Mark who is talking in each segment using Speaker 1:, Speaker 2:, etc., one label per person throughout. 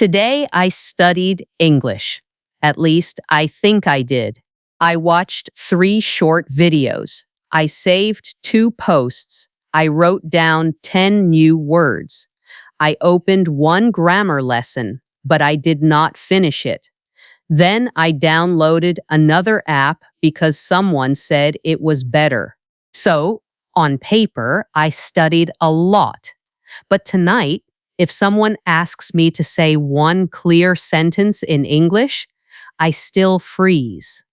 Speaker 1: Today I studied English. At least I think I did. I watched 3 short videos. I saved 2 posts. I wrote down 10 new words. I opened 1 grammar lesson, but I did not finish it. Then I downloaded another app because someone said it was better. So, on paper, I studied a lot. But tonight, if someone asks me to say one clear sentence in English, I still freeze.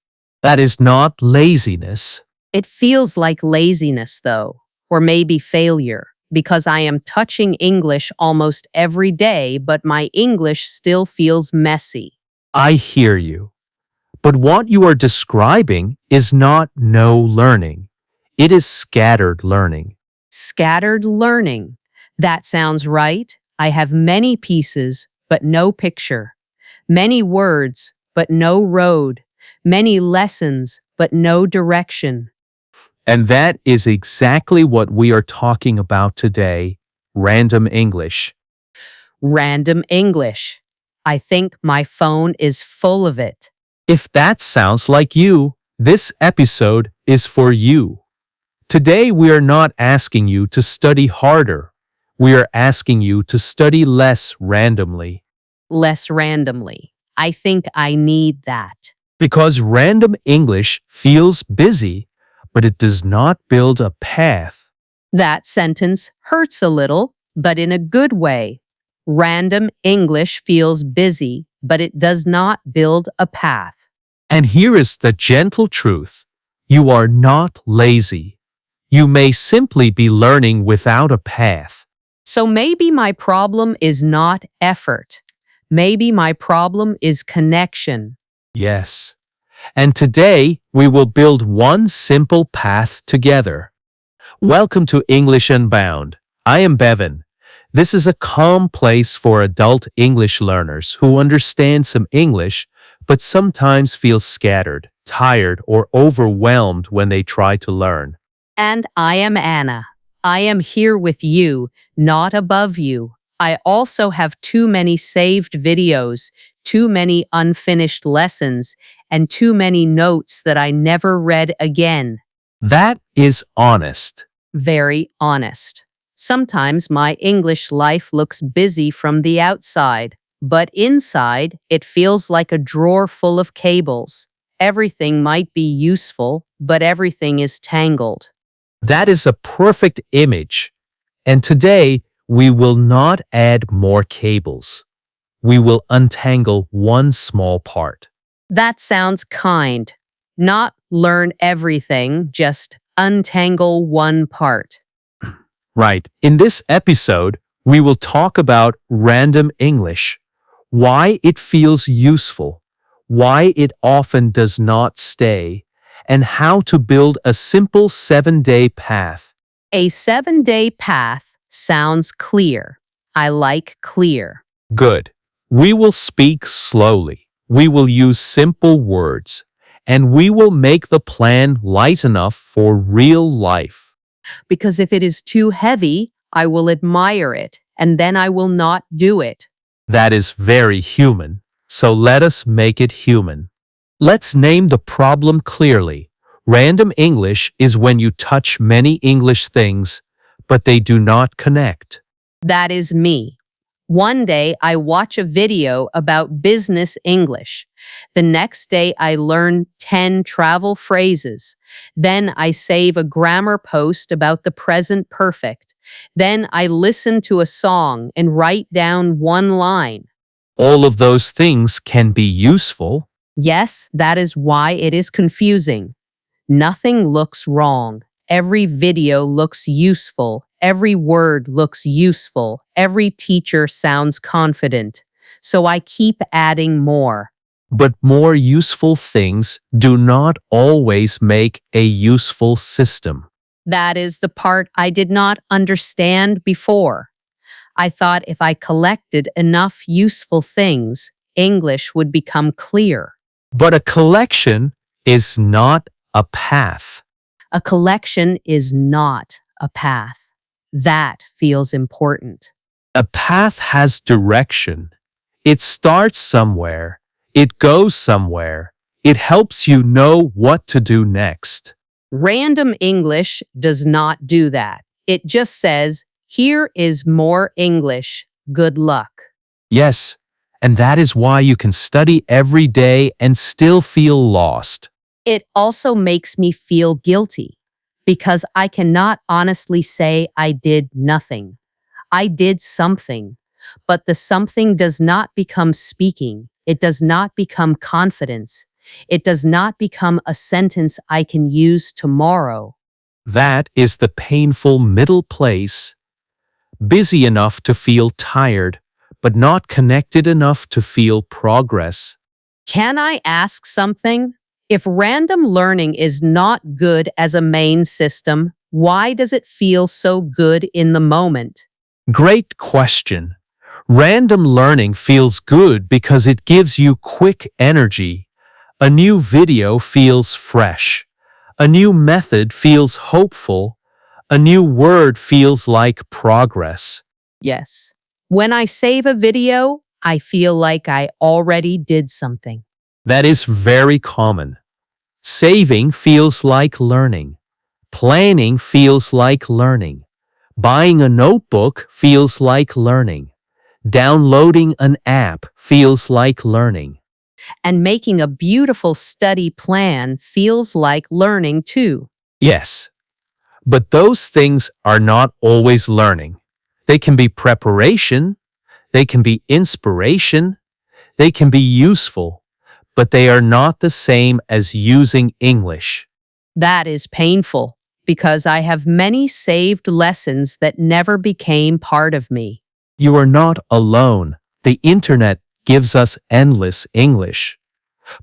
Speaker 2: That is not laziness.
Speaker 1: It feels like laziness, though, or maybe failure, because I am touching English almost every day, but my English still feels messy.
Speaker 2: I hear you. But what you are describing is not no learning. It is scattered learning.
Speaker 1: Scattered learning. That sounds right. I have many pieces, but no picture. Many words, but no road. Many lessons, but no direction.
Speaker 2: And that is exactly what we are talking about today, random English.
Speaker 1: Random English. I think my phone is full of it.
Speaker 2: If that sounds like you, this episode is for you. Today we are not asking you to study harder. We are asking you to study less randomly.
Speaker 1: Less randomly. I think I need that.
Speaker 2: Because random English feels busy, but it does not build a path.
Speaker 1: That sentence hurts a little, but in a good way. Random English feels busy, but it does not build a path.
Speaker 2: And here is the gentle truth. You are not lazy. You may simply be learning without a path.
Speaker 1: So maybe my problem is not effort. Maybe my problem is connection.
Speaker 2: Yes. And today we will build one simple path together. Welcome to English Unbound. I am Bevin. This is a calm place for adult English learners who understand some English but sometimes feel scattered, tired, or overwhelmed when they try to learn.
Speaker 1: And I am Anna. I am here with you, not above you. I also have too many saved videos, too many unfinished lessons, and too many notes that I never read again.
Speaker 2: That is honest.
Speaker 1: Very honest. Sometimes my English life looks busy from the outside, but inside it feels like a drawer full of cables. Everything might be useful, but everything is tangled.
Speaker 2: That is a perfect image. And today, we will not add more cables. We will untangle one small part.
Speaker 1: That sounds kind. Not learn everything, just untangle one part.
Speaker 2: Right. In this episode, we will talk about random English, why it feels useful, why it often does not stay, and how to build a simple 7-day path.
Speaker 1: A 7-day path sounds clear. I like clear.
Speaker 2: Good. We will speak slowly. We will use simple words. And we will make the plan light enough for real life.
Speaker 1: Because if it is too heavy, I will admire it, and then I will not do it.
Speaker 2: That is very human. So let us make it human. Let's name the problem clearly. Random English is when you touch many English things, but they do not connect.
Speaker 1: That is me. One day I watch a video about business English. The next day I learn 10 travel phrases. Then I save a grammar post about the present perfect. Then I listen to a song and write down one line.
Speaker 2: All of those things can be useful.
Speaker 1: Yes, that is why it is confusing. Nothing looks wrong. Every video looks useful. Every word looks useful. Every teacher sounds confident. So I keep adding more.
Speaker 2: But more useful things do not always make a useful system.
Speaker 1: That is the part I did not understand before. I thought if I collected enough useful things, English would become clear.
Speaker 2: But a collection is not a path.
Speaker 1: A collection is not a path. That feels important.
Speaker 2: A path has direction. It starts somewhere. It goes somewhere. It helps you know what to do next.
Speaker 1: Random English does not do that. It just says, here is more English. Good luck.
Speaker 2: Yes, and that is why you can study every day and still feel lost.
Speaker 1: It also makes me feel guilty because I cannot honestly say I did nothing. I did something, but the something does not become speaking. It does not become confidence. It does not become a sentence I can use tomorrow.
Speaker 2: That is the painful middle place. Busy enough to feel tired, but not connected enough to feel progress.
Speaker 1: Can I ask something? If random learning is not good as a main system, why does it feel so good in the moment?
Speaker 2: Great question. Random learning feels good because it gives you quick energy. A new video feels fresh. A new method feels hopeful. A new word feels like progress.
Speaker 1: Yes. When I save a video, I feel like I already did something.
Speaker 2: That is very common. Saving feels like learning. Planning feels like learning. Buying a notebook feels like learning. Downloading an app feels like learning.
Speaker 1: And making a beautiful study plan feels like learning too.
Speaker 2: Yes, but those things are not always learning. They can be preparation, they can be inspiration, they can be useful, but they are not the same as using English.
Speaker 1: That is painful because I have many saved lessons that never became part of me.
Speaker 2: You are not alone. The internet gives us endless English.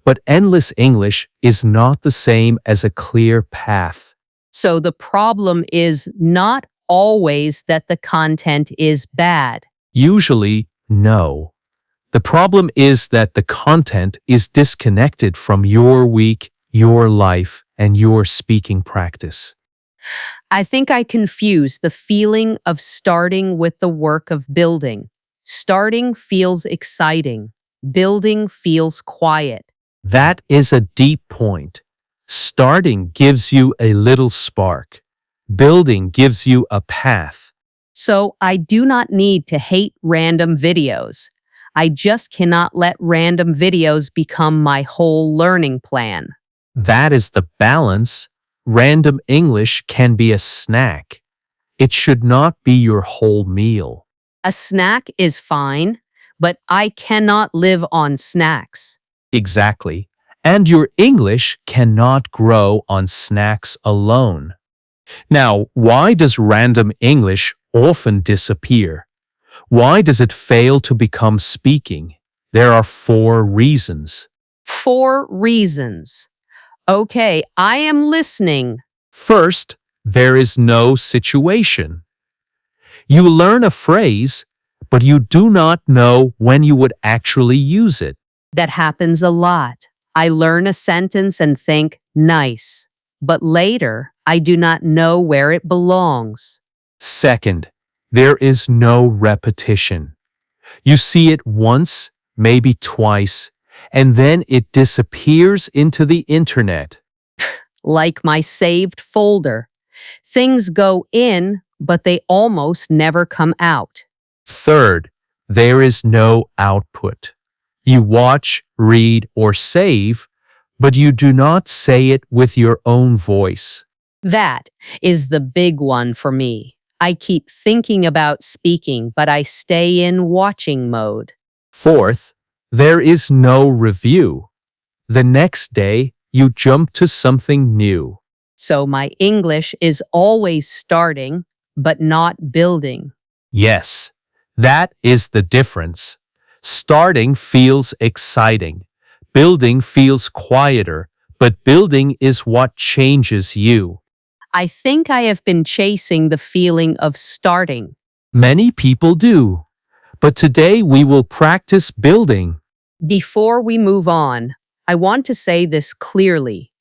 Speaker 2: But endless English is not the same as a clear path.
Speaker 1: So the problem is not always that the content is bad.
Speaker 2: Usually, no. The problem is that the content is disconnected from your week, your life, and your speaking practice.
Speaker 1: I think I confuse the feeling of starting with the work of building. Starting feels exciting. Building feels quiet.
Speaker 2: That is a deep point. Starting gives you a little spark. Building gives you a path.
Speaker 1: So I do not need to hate random videos. I just cannot let random videos become my whole learning plan.
Speaker 2: That is the balance. Random English can be a snack. It should not be your whole meal.
Speaker 1: A snack is fine, but I cannot live on snacks.
Speaker 2: Exactly. And your English cannot grow on snacks alone. Now, why does random English often disappear? Why does it fail to become speaking? There are 4 reasons.
Speaker 1: 4 reasons. Okay, I am listening.
Speaker 2: First, there is no situation. You learn a phrase, but you do not know when you would actually use it.
Speaker 1: That happens a lot. I learn a sentence and think, nice. But later, I do not know where it belongs.
Speaker 2: Second, there is no repetition. You see it once, maybe twice, and then it disappears into the internet.
Speaker 1: Like my saved folder. Things go in, but they almost never come out.
Speaker 2: Third, there is no output. You watch, read, or save, but you do not say it with your own voice.
Speaker 1: That is the big one for me. I keep thinking about speaking, but I stay in watching mode.
Speaker 2: Fourth, there is no review. The next day, you jump to something new.
Speaker 1: So my English is always starting, but not building.
Speaker 2: Yes, that is the difference. Starting feels exciting. Building feels quieter, but building is what changes you.
Speaker 1: I think I have been chasing the feeling of starting.
Speaker 2: Many people do. But today we will practice building.
Speaker 1: Before we move on, I want to say this clearly.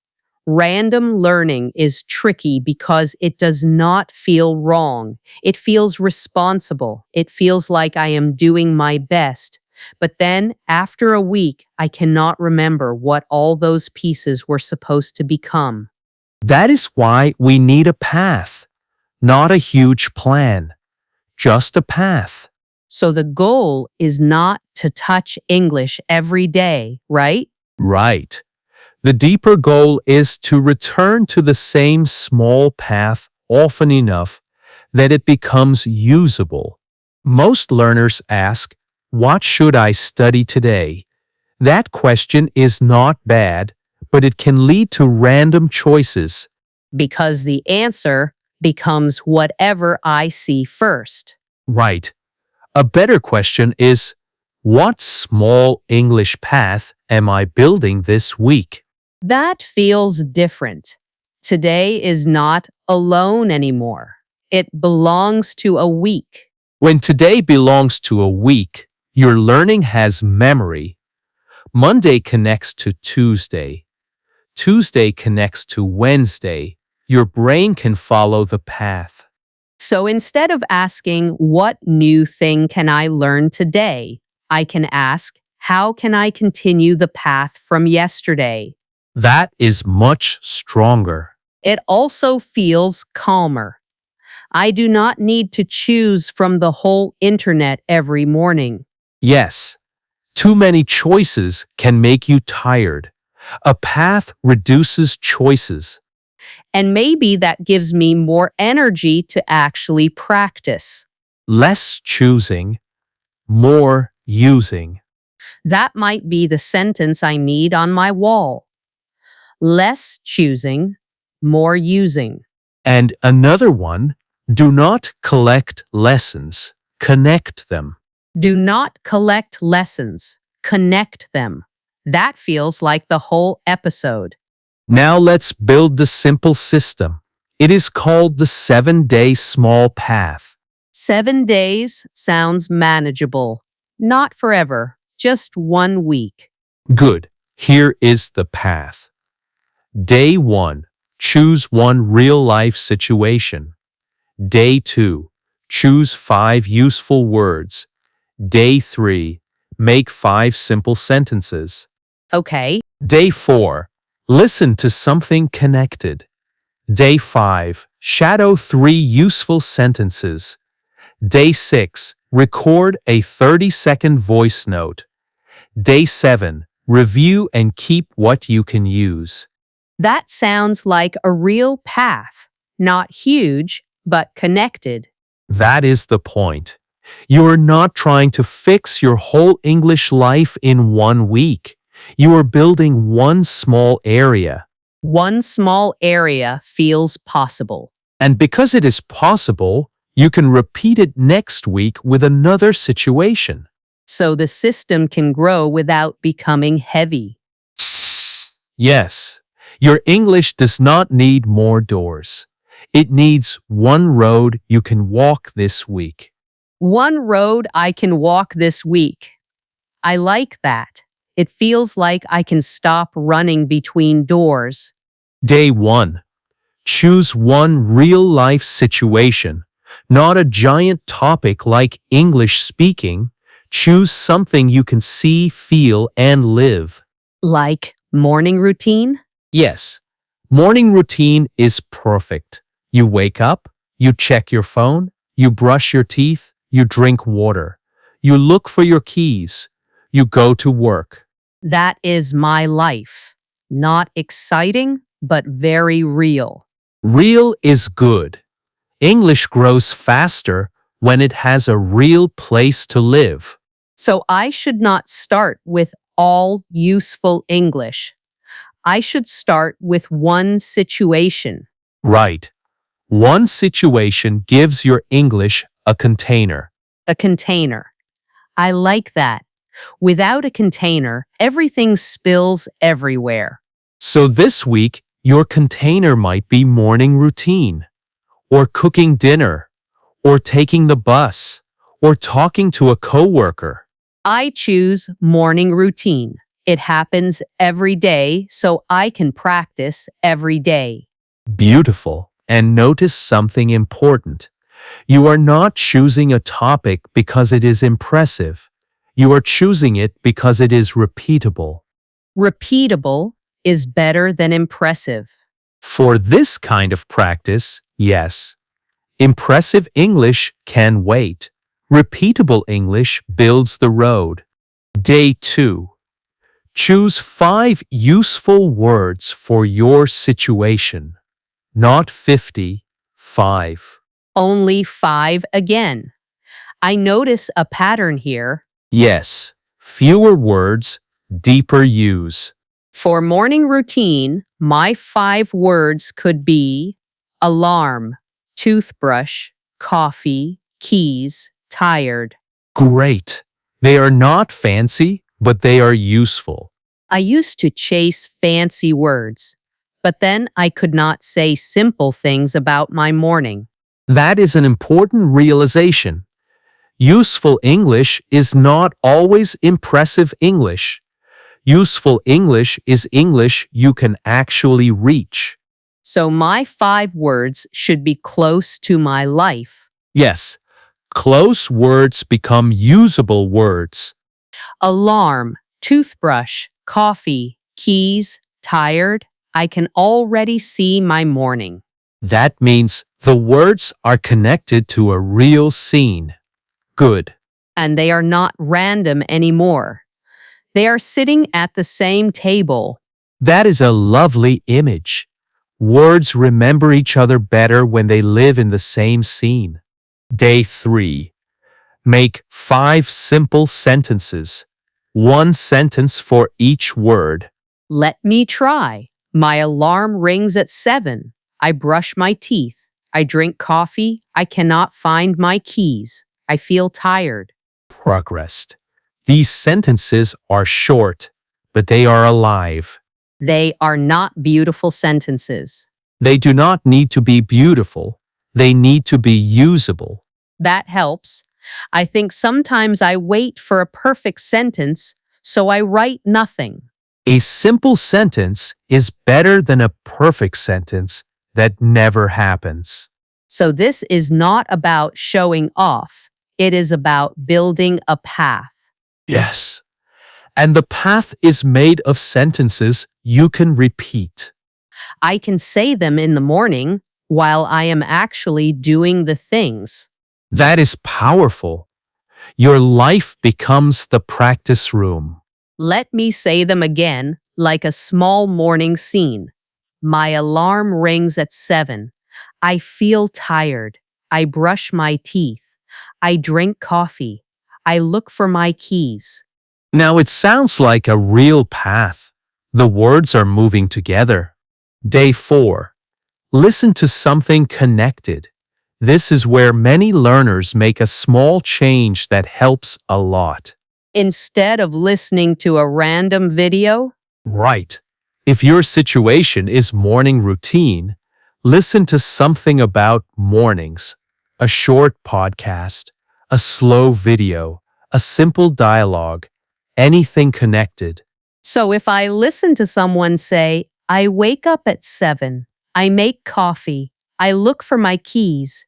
Speaker 1: Random learning is tricky because it does not feel wrong. It feels responsible. It feels like I am doing my best. But then, after a week, I cannot remember what all those pieces were supposed to become.
Speaker 2: That is why we need a path, not a huge plan, just a path.
Speaker 1: So the goal is not to touch English every day, right?
Speaker 2: Right. The deeper goal is to return to the same small path often enough that it becomes usable. Most learners ask, "What should I study today?" That question is not bad, but it can lead to random choices.
Speaker 1: Because the answer becomes whatever I see first.
Speaker 2: Right. A better question is, what small English path am I building this week?
Speaker 1: That feels different. Today is not alone anymore. It belongs to a week.
Speaker 2: When today belongs to a week, your learning has memory. Monday connects to Tuesday. Tuesday connects to Wednesday. Your brain can follow the path.
Speaker 1: So instead of asking, what new thing can I learn today? I can ask, how can I continue the path from yesterday?
Speaker 2: That is much stronger.
Speaker 1: It also feels calmer. I do not need to choose from the whole internet every morning.
Speaker 2: Yes, too many choices can make you tired. A path reduces choices.
Speaker 1: And maybe that gives me more energy to actually practice.
Speaker 2: Less choosing, more using.
Speaker 1: That might be the sentence I need on my wall. Less choosing, more using.
Speaker 2: And another one, do not collect lessons, connect them.
Speaker 1: Do not collect lessons, connect them. That feels like the whole episode.
Speaker 2: Now let's build the simple system. It is called the 7-day small path.
Speaker 1: 7 days sounds manageable. Not forever, just 1 week.
Speaker 2: Good. Here is the path. Day 1. Choose one real-life situation. Day 2. Choose 5 useful words. Day 3. Make 5 simple sentences.
Speaker 1: Okay,
Speaker 2: Day 4. Listen to something connected. Day 5. Shadow 3 useful sentences. Day 6. Record a 30-second voice note. Day 7. Review and keep what you can use.
Speaker 1: that sounds like a real path. Not huge, but connected.
Speaker 2: That is the point. You are not trying to fix your whole English life in 1 week. You are building one small area.
Speaker 1: One small area feels possible.
Speaker 2: And because it is possible, you can repeat it next week with another situation.
Speaker 1: So the system can grow without becoming heavy.
Speaker 2: Yes, your English does not need more doors. It needs one road you can walk this week.
Speaker 1: One road I can walk this week. I like that. It feels like I can stop running between doors.
Speaker 2: Day 1. Choose one real-life situation, not a giant topic like English speaking. Choose something you can see, feel, and live.
Speaker 1: Like morning routine?
Speaker 2: Yes, morning routine is perfect. You wake up, you check your phone, you brush your teeth, you drink water. You look for your keys. You go to work.
Speaker 1: That is my life. Not exciting, but very real.
Speaker 2: Real is good. English grows faster when it has a real place to live.
Speaker 1: So I should not start with all useful English. I should start with one situation.
Speaker 2: Right. One situation gives your English a container.
Speaker 1: A container. I like that. Without a container, everything spills everywhere.
Speaker 2: So this week, your container might be morning routine, or cooking dinner, or taking the bus, or talking to a coworker.
Speaker 1: I choose morning routine. It happens every day, so I can practice every day.
Speaker 2: Beautiful. And notice something important. You are not choosing a topic because it is impressive. You are choosing it because it is repeatable.
Speaker 1: Repeatable is better than impressive.
Speaker 2: For this kind of practice, yes. Impressive English can wait. Repeatable English builds the road. Day 2. Choose 5 useful words for your situation. Not 50, 5.
Speaker 1: Only 5 again. I notice a pattern here.
Speaker 2: Yes, fewer words, deeper use.
Speaker 1: For morning routine, my 5 words could be alarm, toothbrush, coffee, keys, tired.
Speaker 2: Great. They are not fancy, but they are useful.
Speaker 1: I used to chase fancy words, but then I could not say simple things about my morning.
Speaker 2: That is an important realization. Useful English is not always impressive English. Useful English is English you can actually reach.
Speaker 1: So my 5 words should be close to my life.
Speaker 2: Yes, close words become usable words.
Speaker 1: Alarm, toothbrush, coffee, keys, tired. I can already see my morning.
Speaker 2: That means the words are connected to a real scene. Good.
Speaker 1: And they are not random anymore. They are sitting at the same table.
Speaker 2: That is a lovely image. Words remember each other better when they live in the same scene. Day 3. Make 5 simple sentences. 1 sentence for each word.
Speaker 1: Let me try. My alarm rings at 7. I brush my teeth. I drink coffee. I cannot find my keys. I feel tired.
Speaker 2: Progress. These sentences are short, but they are alive.
Speaker 1: They are not beautiful sentences.
Speaker 2: They do not need to be beautiful. They need to be usable.
Speaker 1: That helps. I think sometimes I wait for a perfect sentence, so I write nothing.
Speaker 2: A simple sentence is better than a perfect sentence that never happens.
Speaker 1: So this is not about showing off. It is about building a path.
Speaker 2: Yes. And the path is made of sentences you can repeat.
Speaker 1: I can say them in the morning while I am actually doing the things.
Speaker 2: That is powerful. Your life becomes the practice room.
Speaker 1: Let me say them again, like a small morning scene. My alarm rings at 7. I feel tired. I brush my teeth. I drink coffee. I look for my keys.
Speaker 2: Now it sounds like a real path. The words are moving together. Day 4. Listen to something connected. This is where many learners make a small change that helps a lot.
Speaker 1: Instead of listening to a random video,
Speaker 2: Right. If your situation is morning routine, listen to something about mornings. A short podcast, a slow video, a simple dialogue, anything connected.
Speaker 1: so if I listen to someone say, I wake up at 7, I make coffee, I look for my keys,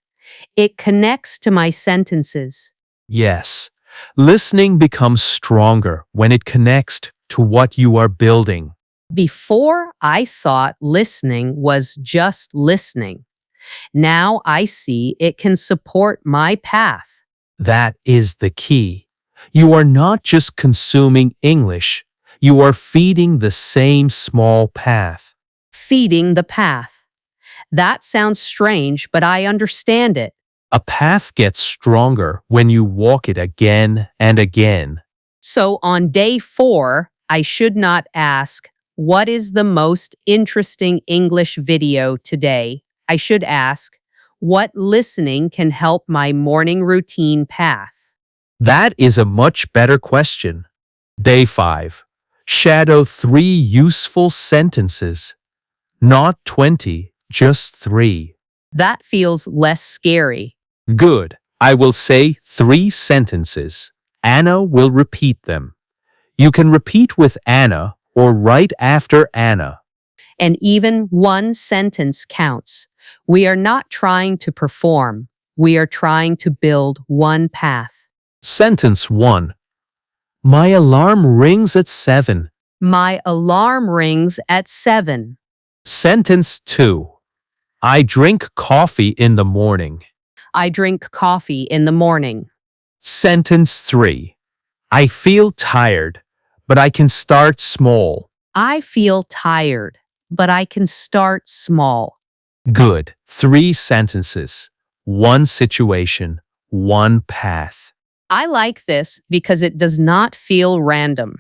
Speaker 1: it connects to my sentences.
Speaker 2: Yes, listening becomes stronger when it connects to what you are building.
Speaker 1: Before, I thought listening was just listening. Now I see it can support my path.
Speaker 2: That is the key. You are not just consuming English, you are feeding the same small path.
Speaker 1: Feeding the path. That sounds strange, but I understand it.
Speaker 2: A path gets stronger when you walk it again and again.
Speaker 1: So on day 4, I should not ask, what is the most interesting English video today? I should ask, what listening can help my morning routine path?
Speaker 2: That is a much better question. Day 5. Shadow 3 useful sentences. Not 20, just 3.
Speaker 1: That feels less scary.
Speaker 2: Good. I will say 3 sentences. Anna will repeat them. You can repeat with Anna or right after Anna.
Speaker 1: And even one sentence counts. We are not trying to perform. We are trying to build one path.
Speaker 2: Sentence 1. My alarm rings at 7.
Speaker 1: My alarm rings at 7.
Speaker 2: Sentence 2. I drink coffee in the morning.
Speaker 1: I drink coffee in the morning.
Speaker 2: Sentence 3. I feel tired, but I can start small.
Speaker 1: I feel tired, but I can start small.
Speaker 2: Good. 3 sentences. 1 situation. 1 path.
Speaker 1: I like this because it does not feel random.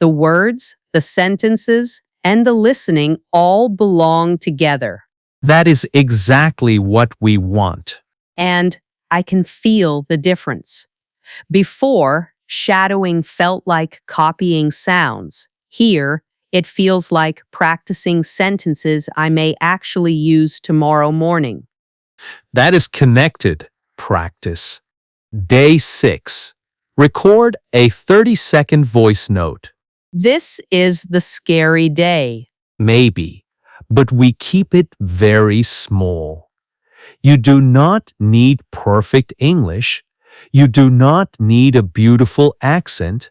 Speaker 1: The words, the sentences, and the listening all belong together.
Speaker 2: That is exactly what we want.
Speaker 1: And I can feel the difference. Before, shadowing felt like copying sounds. Here, it feels like practicing sentences I may actually use tomorrow morning.
Speaker 2: That is connected practice. Day 6. Record a 30-second voice note.
Speaker 1: This is the scary day.
Speaker 2: Maybe, but we keep it very small. You do not need perfect English. You do not need a beautiful accent.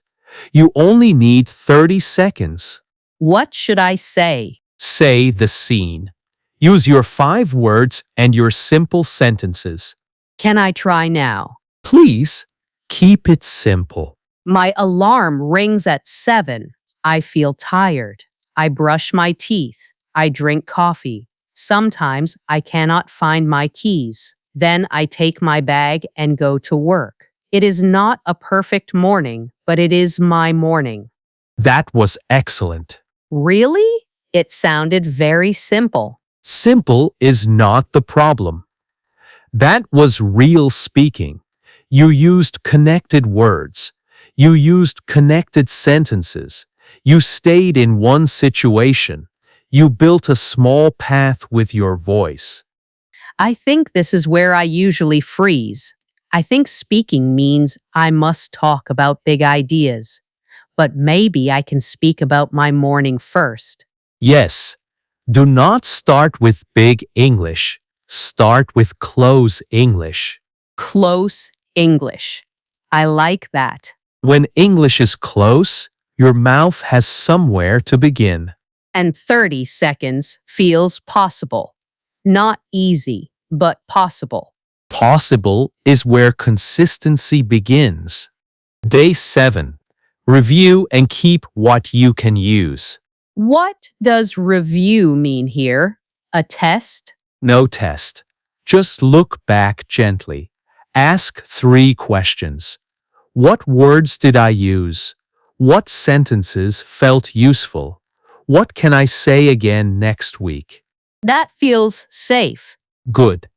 Speaker 2: You only need 30 seconds.
Speaker 1: What should I say?
Speaker 2: Say the scene. Use your 5 words and your simple sentences.
Speaker 1: Can I try now?
Speaker 2: Please, keep it simple.
Speaker 1: My alarm rings at 7. I feel tired. I brush my teeth. I drink coffee. Sometimes I cannot find my keys. Then I take my bag and go to work. It is not a perfect morning, but it is my morning.
Speaker 2: That was excellent.
Speaker 1: Really? It sounded very simple.
Speaker 2: Simple is not the problem. That was real speaking. You used connected words. You used connected sentences. You stayed in one situation. You built a small path with your voice.
Speaker 1: I think this is where I usually freeze. I think speaking means I must talk about big ideas. But maybe I can speak about my morning first.
Speaker 2: Yes, do not start with big English. Start with close English.
Speaker 1: Close English. I like that.
Speaker 2: When English is close, your mouth has somewhere to begin.
Speaker 1: And 30 seconds feels possible. Not easy, but possible.
Speaker 2: Possible is where consistency begins. Day 7. Review and keep what you can use.
Speaker 1: What does review mean here? A test?
Speaker 2: No test. Just look back gently. Ask 3 questions. What words did I use? What sentences felt useful? What can I say again next week?
Speaker 1: That feels safe.
Speaker 2: Good.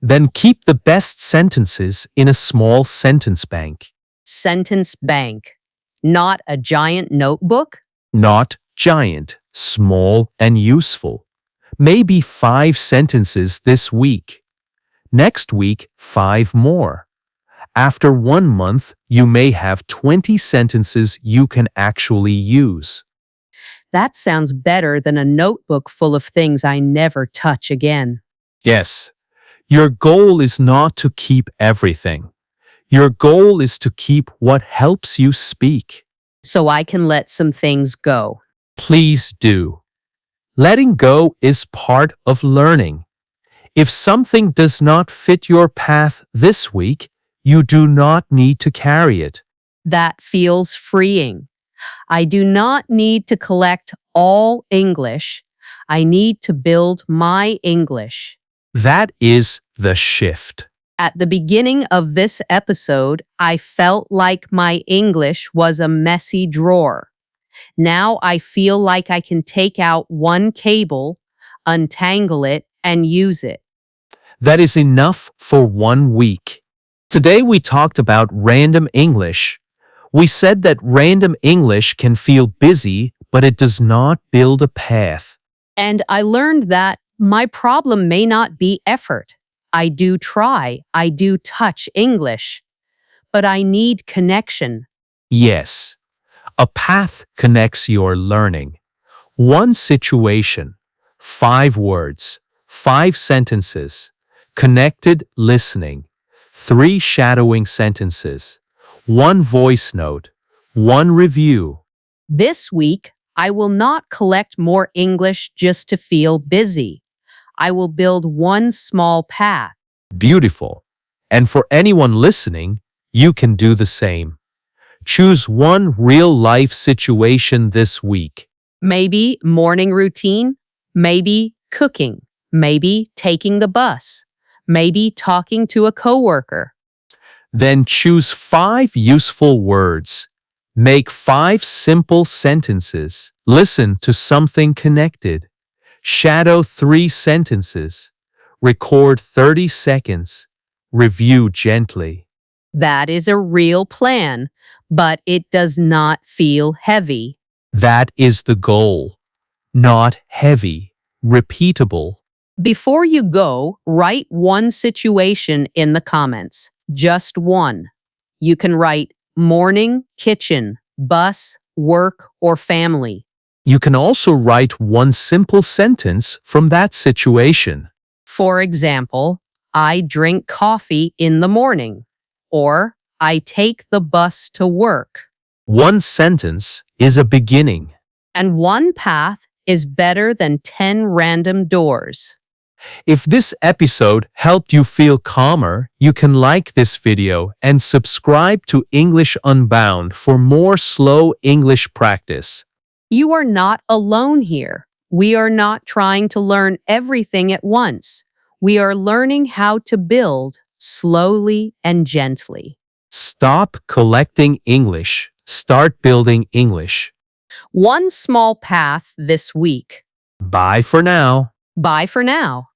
Speaker 2: Then keep the best sentences in a small sentence bank.
Speaker 1: Sentence bank. Not a giant notebook?
Speaker 2: Not giant, small, and useful. Maybe 5 sentences this week. Next week, 5 more. After 1 month, you may have 20 sentences you can actually use.
Speaker 1: That sounds better than a notebook full of things I never touch again.
Speaker 2: Yes, your goal is not to keep everything. Your goal is to keep what helps you speak.
Speaker 1: So I can let some things go.
Speaker 2: Please do. Letting go is part of learning. If something does not fit your path this week, you do not need to carry it.
Speaker 1: That feels freeing. I do not need to collect all English. I need to build my English.
Speaker 2: That is the shift.
Speaker 1: At the beginning of this episode, I felt like my English was a messy drawer. Now I feel like I can take out one cable, untangle it, and use it.
Speaker 2: That is enough for 1 week. Today we talked about random English. We said that random English can feel busy, but it does not build a path.
Speaker 1: And I learned that my problem may not be effort. I do try, I do touch English, but I need connection.
Speaker 2: Yes, a path connects your learning. 1 situation, 5 words, 5 sentences, connected listening, 3 shadowing sentences, 1 voice note, one review.
Speaker 1: This week, I will not collect more English just to feel busy. I will build one small path.
Speaker 2: Beautiful. And for anyone listening, you can do the same. Choose one real-life situation this week.
Speaker 1: Maybe morning routine, maybe cooking, maybe taking the bus, maybe talking to a coworker.
Speaker 2: Then choose 5 useful words. Make 5 simple sentences. Listen to something connected. Shadow 3 sentences. Record 30 seconds. Review gently.
Speaker 1: That is a real plan, but it does not feel heavy.
Speaker 2: That is the goal. Not heavy. Repeatable.
Speaker 1: Before you go, write one situation in the comments. Just one. You can write morning, kitchen, bus, work, or family.
Speaker 2: You can also write one simple sentence from that situation.
Speaker 1: For example, I drink coffee in the morning, or I take the bus to work.
Speaker 2: One sentence is a beginning.
Speaker 1: And one path is better than 10 random doors.
Speaker 2: If this episode helped you feel calmer, you can like this video and subscribe to English Unbound for more slow English practice.
Speaker 1: You are not alone here. We are not trying to learn everything at once. We are learning how to build slowly and gently.
Speaker 2: Stop collecting English. Start building English.
Speaker 1: One small path this week.
Speaker 2: Bye for now.
Speaker 1: Bye for now.